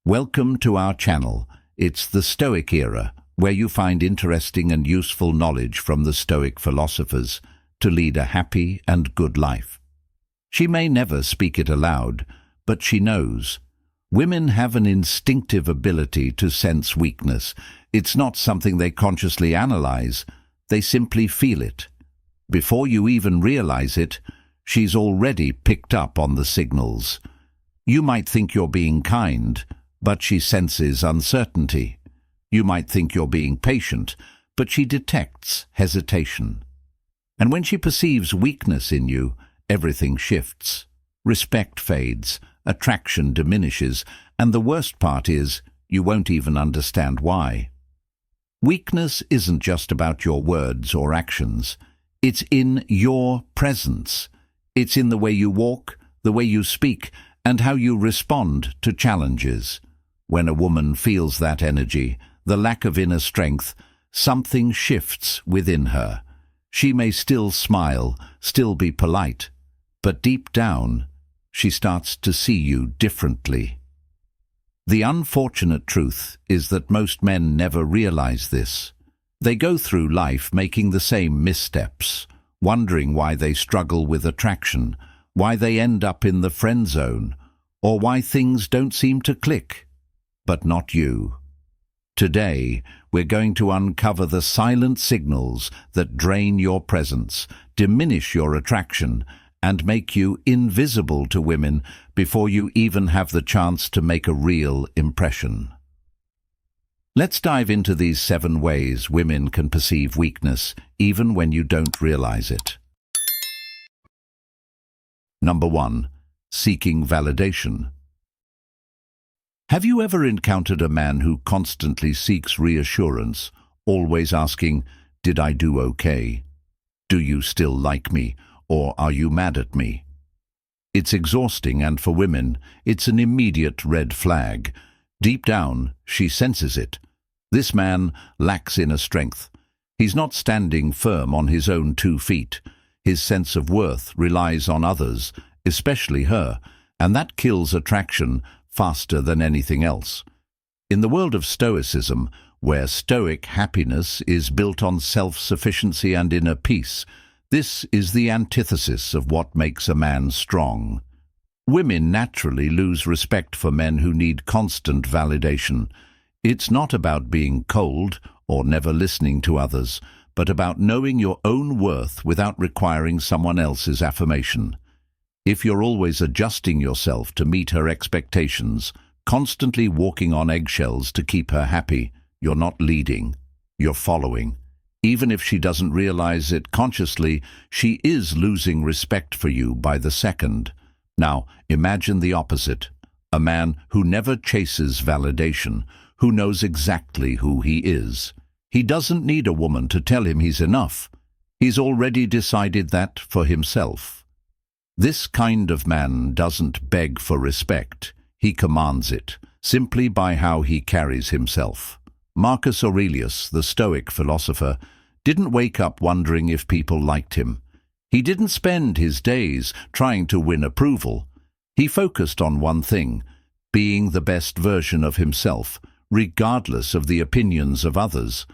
Welcome to our channel. It's the Stoic era, where you find interesting and useful knowledge from the Stoic philosophers to lead a happy and good life. She may never speak it aloud, but she knows. Women have an instinctive ability to sense weakness. It's not something they consciously analyze. They simply feel it. Before you even realize it, she's already picked up on the signals. You might think you're being kind, but she senses uncertainty. You might think you're being patient, but she detects hesitation. And when she perceives weakness in you, everything shifts. Respect fades, attraction diminishes, and the worst part is, you won't even understand why. Weakness isn't just about your words or actions. It's in your presence. It's in the way you walk, the way you speak, and how you respond to challenges. When a woman feels that energy, the lack of inner strength, something shifts within her. She may still smile, still be polite, but deep down, she starts to see you differently. The unfortunate truth is that most men never realize this. They go through life making the same missteps, wondering why they struggle with attraction, why they end up in the friend zone, or why things don't seem to click. But not you. Today, we're going to uncover the silent signals that drain your presence, diminish your attraction, and make you invisible to women before you even have the chance to make a real impression. Let's dive into these 7 ways women can perceive weakness, even when you don't realize it. Number 1. Seeking validation. Have you ever encountered a man who constantly seeks reassurance, always asking, "Did I do okay? Do you still like me? Or are you mad at me?" It's exhausting, and for women, it's an immediate red flag. Deep down, she senses it. This man lacks inner strength. He's not standing firm on his own 2 feet. His sense of worth relies on others, especially her, and that kills attraction faster than anything else. In the world of Stoicism, where Stoic happiness is built on self-sufficiency and inner peace, this is the antithesis of what makes a man strong. Women naturally lose respect for men who need constant validation. It's not about being cold or never listening to others, but about knowing your own worth without requiring someone else's affirmation. If you're always adjusting yourself to meet her expectations, constantly walking on eggshells to keep her happy, you're not leading, you're following. Even if she doesn't realize it consciously, she is losing respect for you by the second. Now, imagine the opposite. A man who never chases validation, who knows exactly who he is. He doesn't need a woman to tell him he's enough. He's already decided that for himself. This kind of man doesn't beg for respect. He commands it, simply by how he carries himself. Marcus Aurelius, the Stoic philosopher, didn't wake up wondering if people liked him. He didn't spend his days trying to win approval. He focused on one thing, being the best version of himself, regardless of the opinions of others.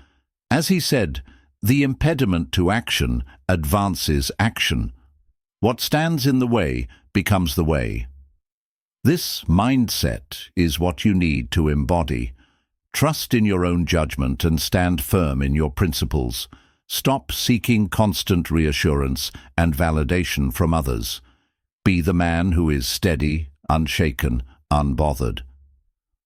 As he said, "The impediment to action advances action. What stands in the way becomes the way." This mindset is what you need to embody. Trust in your own judgment and stand firm in your principles. Stop seeking constant reassurance and validation from others. Be the man who is steady, unshaken, unbothered.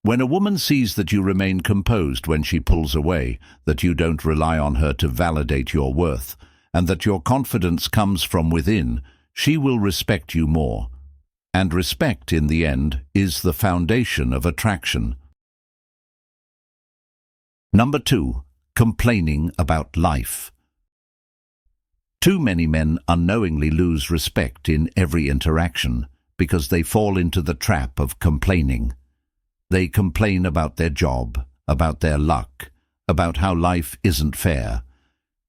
When a woman sees that you remain composed when she pulls away, that you don't rely on her to validate your worth, and that your confidence comes from within, she will respect you more. And respect, in the end, is the foundation of attraction. Number 2. Complaining about life. Too many men unknowingly lose respect in every interaction because they fall into the trap of complaining. They complain about their job, about their luck, about how life isn't fair.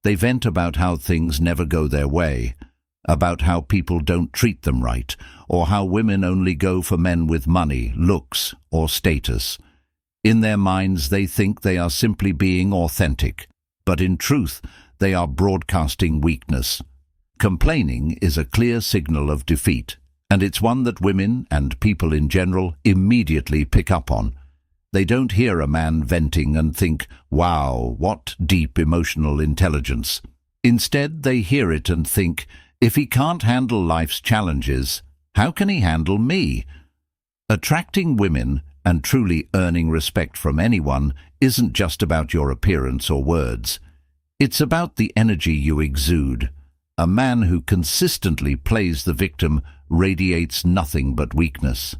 They vent about how things never go their way, about how people don't treat them right, or how women only go for men with money, looks, or status. In their minds they think they are simply being authentic, but in truth they are broadcasting weakness. Complaining is a clear signal of defeat, and it's one that women and people in general immediately pick up on. They don't hear a man venting and think, "Wow, what deep emotional intelligence." Instead, they hear it and think, "If he can't handle life's challenges, how can he handle me?" Attracting women and truly earning respect from anyone isn't just about your appearance or words. It's about the energy you exude. A man who consistently plays the victim radiates nothing but weakness.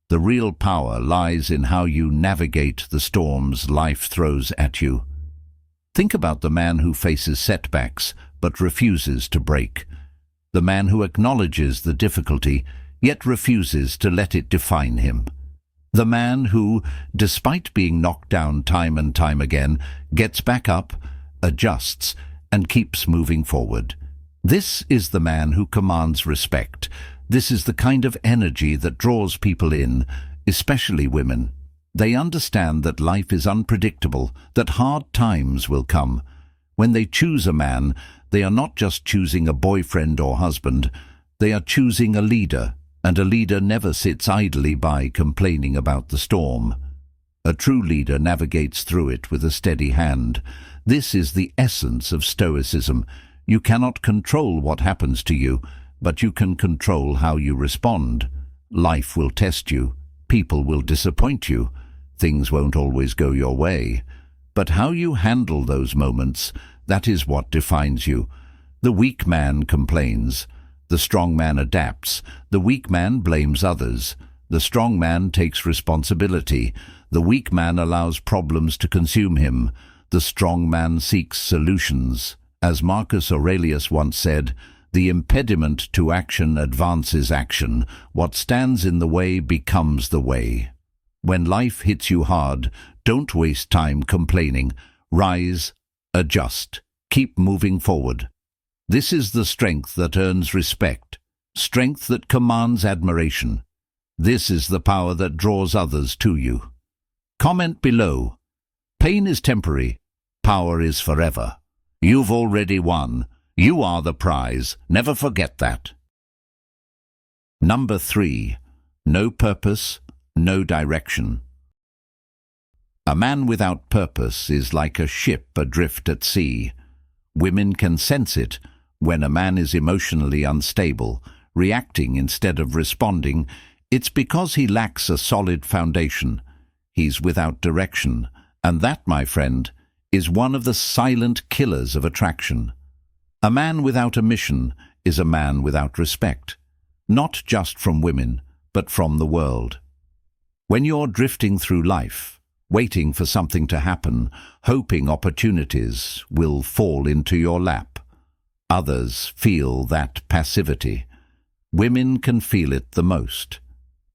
The real power lies in how you navigate the storms life throws at you. Think about the man who faces setbacks but refuses to break. The man who acknowledges the difficulty yet refuses to let it define him. The man who, despite being knocked down time and time again, gets back up, adjusts, and keeps moving forward. This is the man who commands respect. This is the kind of energy that draws people in, especially women. They understand that life is unpredictable, that hard times will come. When they choose a man, they are not just choosing a boyfriend or husband. They are choosing a leader, and a leader never sits idly by complaining about the storm. A true leader navigates through it with a steady hand. This is the essence of Stoicism. You cannot control what happens to you, but you can control how you respond. Life will test you. People will disappoint you. Things won't always go your way. But how you handle those moments, that is what defines you. The weak man complains. The strong man adapts. The weak man blames others. The strong man takes responsibility. The weak man allows problems to consume him. The strong man seeks solutions. As Marcus Aurelius once said, "The impediment to action advances action. What stands in the way becomes the way." When life hits you hard, don't waste time complaining. Rise, adjust, keep moving forward. This is the strength that earns respect, strength that commands admiration. This is the power that draws others to you. Comment below. Pain is temporary, power is forever. You've already won. You are the prize. Never forget that. Number 3. No purpose, no direction. A man without purpose is like a ship adrift at sea. Women can sense it. When a man is emotionally unstable, reacting instead of responding, it's because he lacks a solid foundation. He's without direction, and that, my friend, is one of the silent killers of attraction. A man without a mission is a man without respect, not just from women, but from the world. When you're drifting through life, waiting for something to happen, hoping opportunities will fall into your lap, others feel that passivity. Women can feel it the most.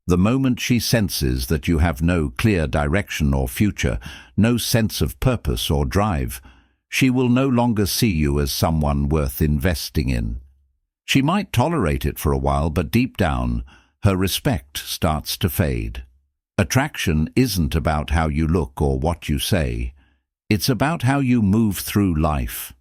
The moment she senses that you have no clear direction or future, no sense of purpose or drive, she will no longer see you as someone worth investing in. She might tolerate it for a while, but deep down, her respect starts to fade. Attraction isn't about how you look or what you say. It's about how you move through life.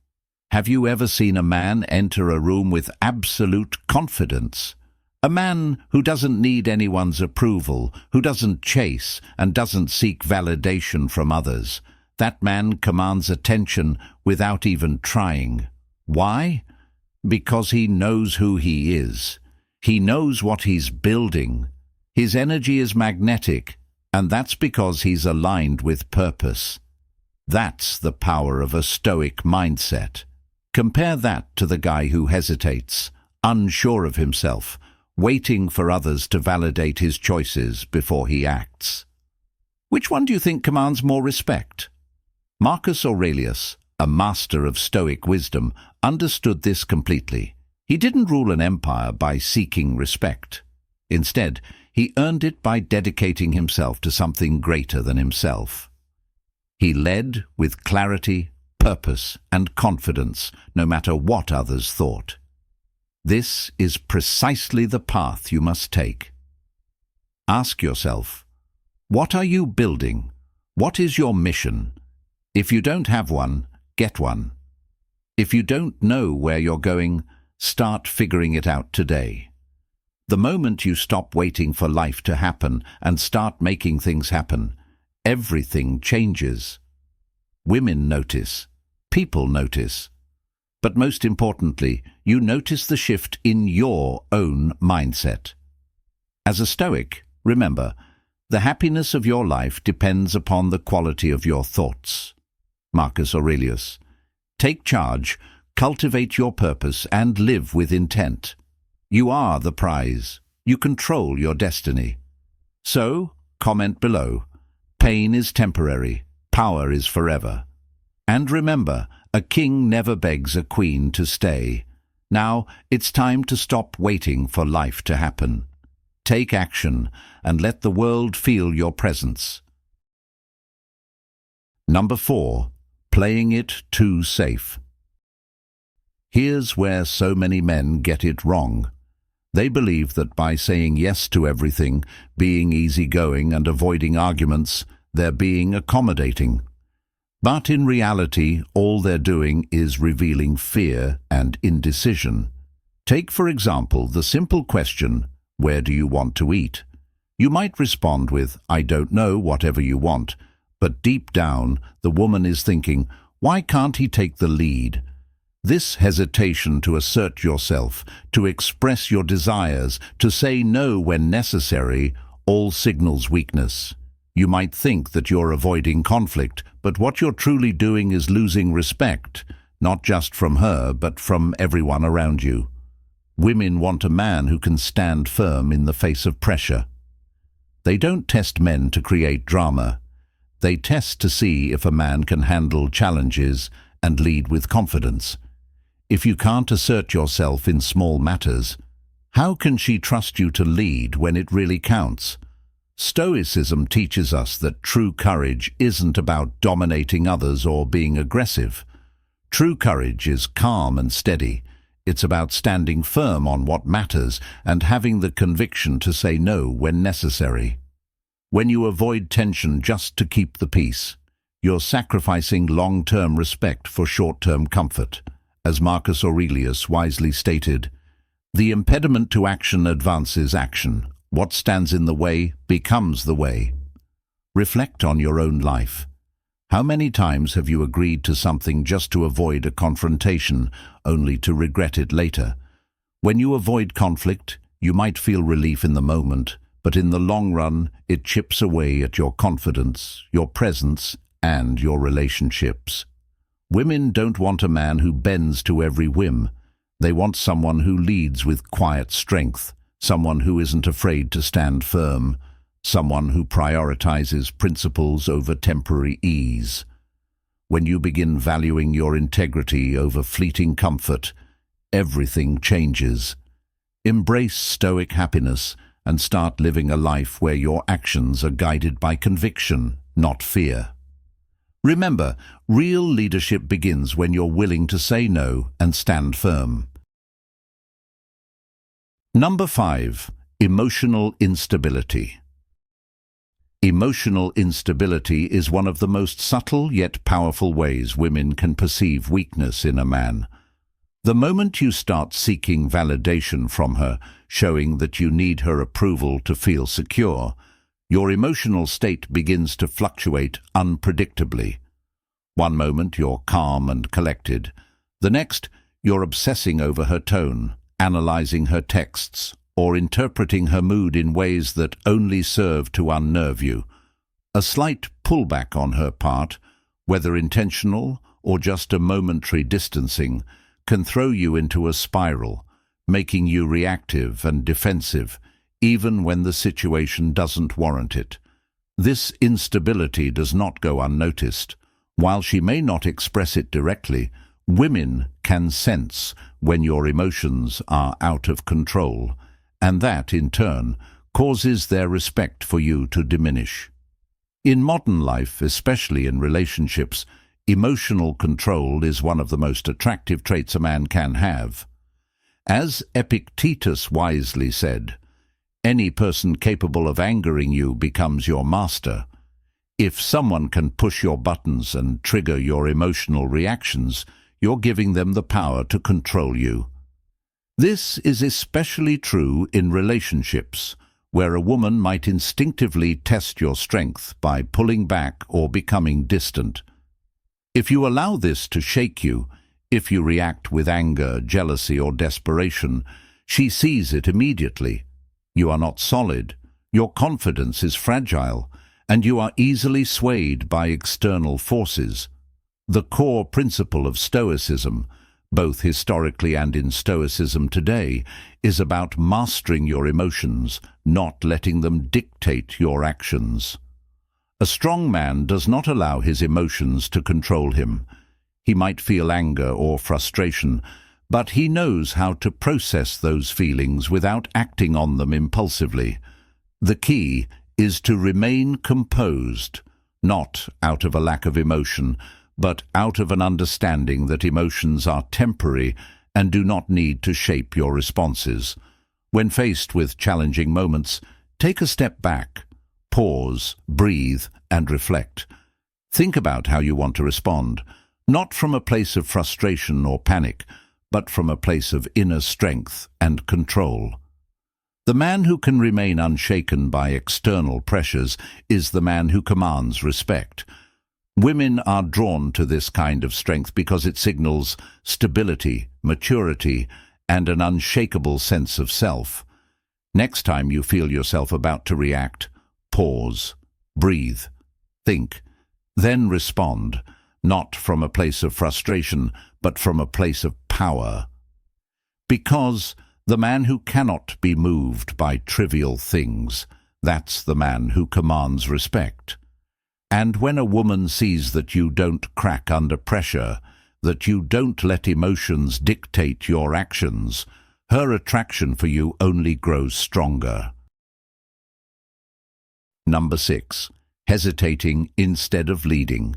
Have you ever seen a man enter a room with absolute confidence? A man who doesn't need anyone's approval, who doesn't chase and doesn't seek validation from others. That man commands attention without even trying. Why? Because he knows who he is. He knows what he's building. His energy is magnetic, and that's because he's aligned with purpose. That's the power of a stoic mindset. Compare that to the guy who hesitates, unsure of himself, waiting for others to validate his choices before he acts. Which one do you think commands more respect? Marcus Aurelius, a master of Stoic wisdom, understood this completely. He didn't rule an empire by seeking respect. Instead, he earned it by dedicating himself to something greater than himself. He led with clarity, purpose, and confidence, no matter what others thought. This is precisely the path you must take. Ask yourself, what are you building? What is your mission? If you don't have one, get one. If you don't know where you're going, start figuring it out today. The moment you stop waiting for life to happen and start making things happen, everything changes. Women notice. People notice. But most importantly, you notice the shift in your own mindset. As a Stoic, remember, the happiness of your life depends upon the quality of your thoughts. Marcus Aurelius. Take charge, cultivate your purpose, and live with intent. You are the prize. You control your destiny. So, comment below. Pain is temporary. Power is forever. And remember, a king never begs a queen to stay. Now, it's time to stop waiting for life to happen. Take action and let the world feel your presence. Number 4. Playing it too safe. Here's where so many men get it wrong. They believe that by saying yes to everything, being easygoing and avoiding arguments, they're being accommodating. But in reality, all they're doing is revealing fear and indecision. Take, for example, the simple question, where do you want to eat? You might respond with, I don't know, whatever you want. But deep down, the woman is thinking, why can't he take the lead? This hesitation to assert yourself, to express your desires, to say no when necessary, all signals weakness. You might think that you're avoiding conflict, but what you're truly doing is losing respect, not just from her, but from everyone around you. Women want a man who can stand firm in the face of pressure. They don't test men to create drama. They test to see if a man can handle challenges and lead with confidence. If you can't assert yourself in small matters, how can she trust you to lead when it really counts? Stoicism teaches us that true courage isn't about dominating others or being aggressive. True courage is calm and steady. It's about standing firm on what matters and having the conviction to say no when necessary. When you avoid tension just to keep the peace, you're sacrificing long-term respect for short-term comfort. As Marcus Aurelius wisely stated, the impediment to action advances action. What stands in the way becomes the way. Reflect on your own life. How many times have you agreed to something just to avoid a confrontation, only to regret it later? When you avoid conflict, you might feel relief in the moment, but in the long run, it chips away at your confidence, your presence, and your relationships. Women don't want a man who bends to every whim. They want someone who leads with quiet strength, someone who isn't afraid to stand firm, someone who prioritizes principles over temporary ease. When you begin valuing your integrity over fleeting comfort, everything changes. Embrace Stoic happiness and start living a life where your actions are guided by conviction, not fear. Remember, real leadership begins when you're willing to say no and stand firm. Number 5. Emotional instability. Emotional instability is one of the most subtle yet powerful ways women can perceive weakness in a man. The moment you start seeking validation from her, showing that you need her approval to feel secure, your emotional state begins to fluctuate unpredictably. One moment you're calm and collected. The next, you're obsessing over her tone, analyzing her texts, or interpreting her mood in ways that only serve to unnerve you. A slight pullback on her part, whether intentional or just a momentary distancing, can throw you into a spiral, making you reactive and defensive, even when the situation doesn't warrant it. This instability does not go unnoticed. While she may not express it directly, women can sense when your emotions are out of control, and that, in turn, causes their respect for you to diminish. In modern life, especially in relationships, emotional control is one of the most attractive traits a man can have. As Epictetus wisely said, any person capable of angering you becomes your master. If someone can push your buttons and trigger your emotional reactions, you're giving them the power to control you. This is especially true in relationships, where a woman might instinctively test your strength by pulling back or becoming distant. If you allow this to shake you, if you react with anger, jealousy, or desperation, she sees it immediately. You are not solid, your confidence is fragile, and you are easily swayed by external forces. The core principle of Stoicism, both historically and in Stoicism today, is about mastering your emotions, not letting them dictate your actions. A strong man does not allow his emotions to control him. He might feel anger or frustration, but he knows how to process those feelings without acting on them impulsively. The key is to remain composed, not out of a lack of emotion, but out of an understanding that emotions are temporary and do not need to shape your responses. When faced with challenging moments, take a step back, pause, breathe, and reflect. Think about how you want to respond, not from a place of frustration or panic, but from a place of inner strength and control. The man who can remain unshaken by external pressures is the man who commands respect. Women are drawn to this kind of strength because it signals stability, maturity, and an unshakable sense of self. Next time you feel yourself about to react, pause, breathe, think, then respond, not from a place of frustration, but from a place of power. Because the man who cannot be moved by trivial things, that's the man who commands respect. And when a woman sees that you don't crack under pressure, that you don't let emotions dictate your actions, her attraction for you only grows stronger. Number 6. Hesitating instead of leading.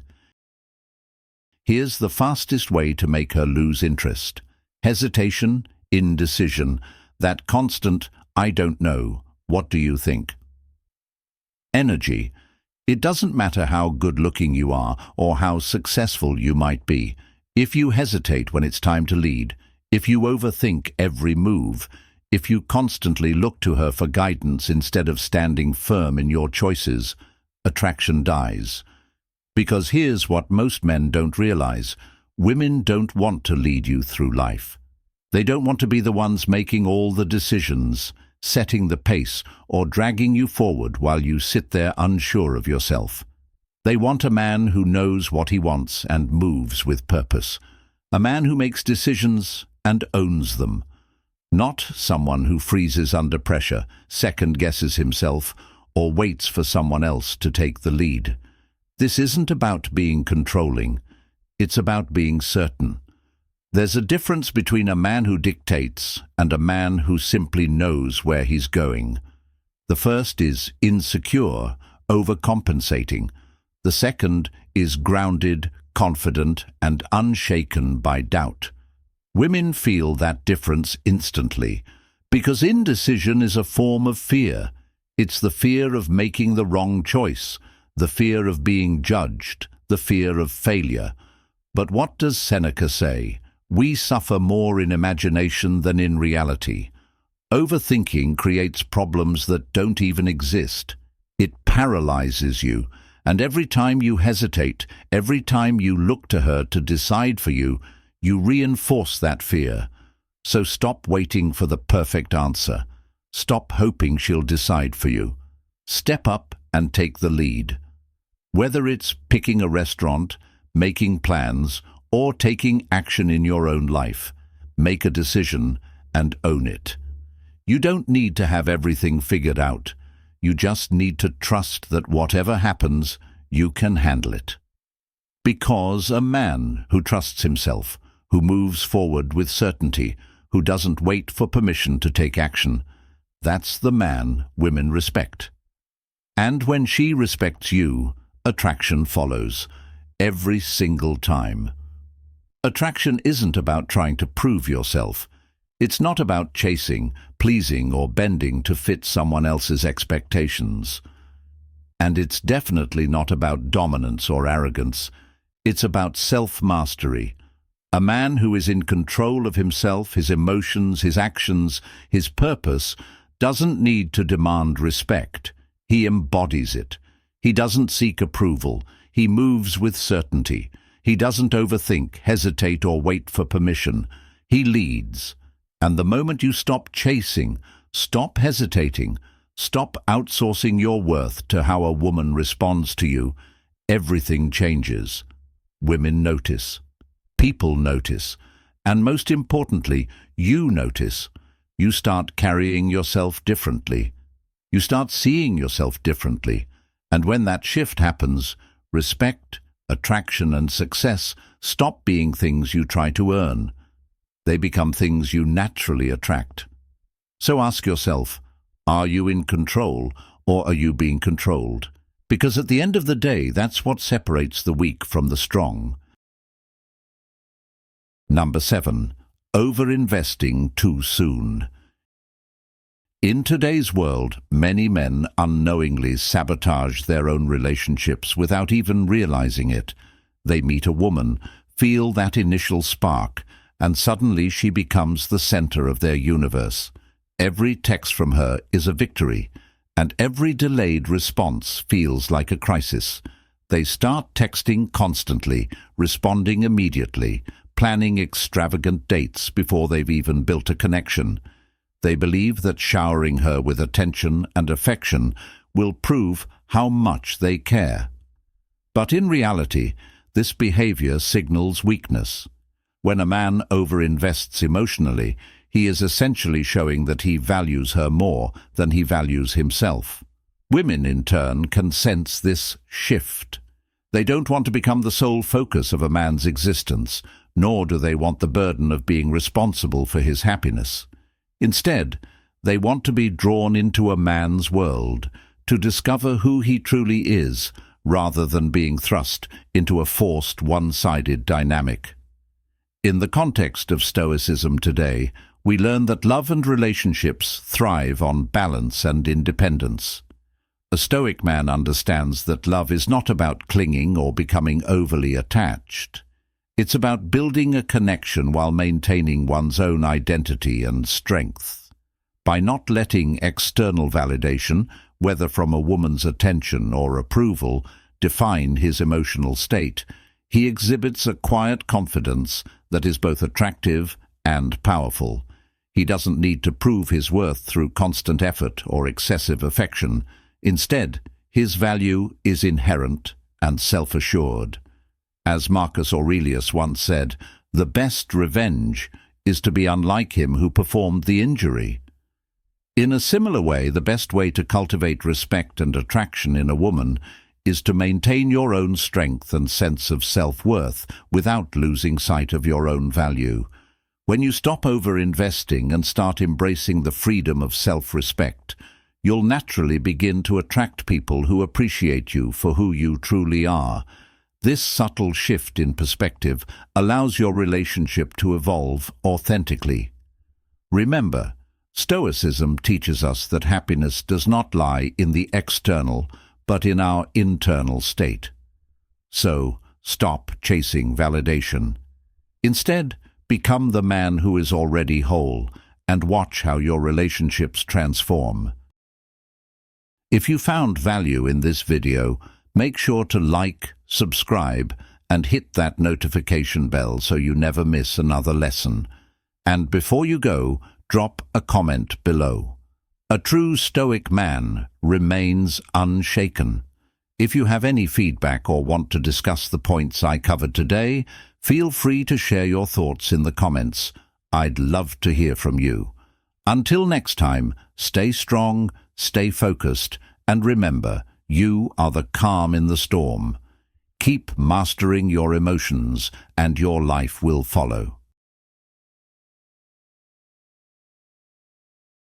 Here's the fastest way to make her lose interest. Hesitation, indecision, that constant, I don't know, what do you think? Energy. It doesn't matter how good-looking you are or how successful you might be. If you hesitate when it's time to lead, if you overthink every move, if you constantly look to her for guidance instead of standing firm in your choices, attraction dies. Because here's what most men don't realize. Women don't want to lead you through life. They don't want to be the ones making all the decisions, setting the pace, or dragging you forward while you sit there unsure of yourself. They want a man who knows what he wants and moves with purpose. A man who makes decisions and owns them. Not someone who freezes under pressure, second-guesses himself, or waits for someone else to take the lead. This isn't about being controlling. It's about being certain. There's a difference between a man who dictates and a man who simply knows where he's going. The first is insecure, overcompensating. The second is grounded, confident, and unshaken by doubt. Women feel that difference instantly, because indecision is a form of fear. It's the fear of making the wrong choice, the fear of being judged, the fear of failure. But what does Seneca say? We suffer more in imagination than in reality. Overthinking creates problems that don't even exist. It paralyzes you, and every time you hesitate, every time you look to her to decide for you, you reinforce that fear. So stop waiting for the perfect answer. Stop hoping she'll decide for you. Step up and take the lead. Whether it's picking a restaurant, making plans, or taking action in your own life, make a decision and own it. You don't need to have everything figured out. You just need to trust that whatever happens, you can handle it. Because a man who trusts himself, who moves forward with certainty, who doesn't wait for permission to take action, that's the man women respect. And when she respects you, attraction follows, every single time. Attraction isn't about trying to prove yourself. It's not about chasing, pleasing, or bending to fit someone else's expectations. And it's definitely not about dominance or arrogance. It's about self-mastery. A man who is in control of himself, his emotions, his actions, his purpose, doesn't need to demand respect. He embodies it. He doesn't seek approval. He moves with certainty. He doesn't overthink, hesitate, or wait for permission. He leads. And the moment you stop chasing, stop hesitating, stop outsourcing your worth to how a woman responds to you, everything changes. Women notice. People notice. And most importantly, you notice. You start carrying yourself differently. You start seeing yourself differently. And when that shift happens, respect, attraction, and success stop being things you try to earn. They become things you naturally attract. So ask yourself, are you in control or are you being controlled? Because at the end of the day, that's what separates the weak from the strong. Number 7. Overinvesting too soon. In today's world, many men unknowingly sabotage their own relationships without even realizing it. They meet a woman, feel that initial spark, and suddenly she becomes the center of their universe. Every text from her is a victory, and every delayed response feels like a crisis. They start texting constantly, responding immediately, planning extravagant dates before they've even built a connection. They believe that showering her with attention and affection will prove how much they care. But in reality, this behavior signals weakness. When a man overinvests emotionally, he is essentially showing that he values her more than he values himself. Women, in turn, can sense this shift. They don't want to become the sole focus of a man's existence, nor do they want the burden of being responsible for his happiness. Instead, they want to be drawn into a man's world, to discover who he truly is, rather than being thrust into a forced, one-sided dynamic. In the context of Stoicism today, we learn that love and relationships thrive on balance and independence. A Stoic man understands that love is not about clinging or becoming overly attached. It's about building a connection while maintaining one's own identity and strength. By not letting external validation, whether from a woman's attention or approval, define his emotional state, he exhibits a quiet confidence that is both attractive and powerful. He doesn't need to prove his worth through constant effort or excessive affection. Instead, his value is inherent and self-assured. As Marcus Aurelius once said, the best revenge is to be unlike him who performed the injury. In a similar way, the best way to cultivate respect and attraction in a woman is to maintain your own strength and sense of self-worth without losing sight of your own value. When you stop over-investing and start embracing the freedom of self-respect, you'll naturally begin to attract people who appreciate you for who you truly are. This subtle shift in perspective allows your relationship to evolve authentically. Remember, Stoicism teaches us that happiness does not lie in the external, but in our internal state. So, stop chasing validation. Instead, become the man who is already whole, and watch how your relationships transform. If you found value in this video, make sure to like, subscribe, and hit that notification bell so you never miss another lesson. And before you go, drop a comment below. A true Stoic man remains unshaken. If you have any feedback or want to discuss the points I covered today, feel free to share your thoughts in the comments. I'd love to hear from you. Until next time, stay strong, stay focused, and remember, you are the calm in the storm. Keep mastering your emotions, and your life will follow.